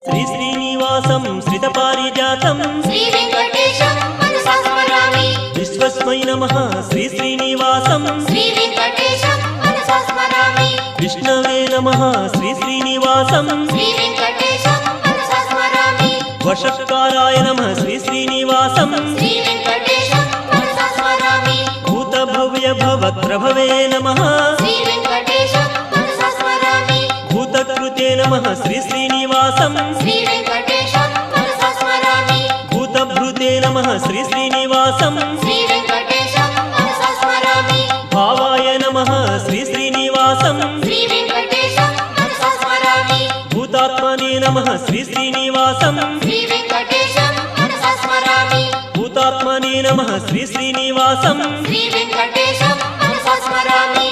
श्री श्रीनिवासं श्रितपारिजातं श्री वेंकटेशं मनसा स्मरामि। विश्वस्मै नमः श्री श्रीनिवासं श्री वेंकटेशं मनसा स्मरामि। विष्णवे नमः श्री श्रीनिवासं श्री वेंकटेशं मनसा स्मरामि। वषट्काराय नमः श्री श्रीनिवासं श्री वेंकटेशं मनसा स्मरामि। भूतभव्य भवत्प्रभवे नमः श्री वेंकटेशं मनसा स्मरामि। भूतकृते नमः श्री श्रीनिवासं श्री वेंकटेशं मनसा स्मरामि। भूतभृते नमः श्री श्रीनिवासं श्री वेंकटेशं मनसा स्मरामि। भावाय नमः श्री श्रीनिवासं श्री वेंकटेशं मनसा स्मरामि। भूतात्मने नमः श्री श्रीनिवासं श्री वेंकटेशं मनसा स्मरामि। भूतात्मने नमः श्री श्रीनिवासं श्री वेंकटेशं मनसा स्मरामि।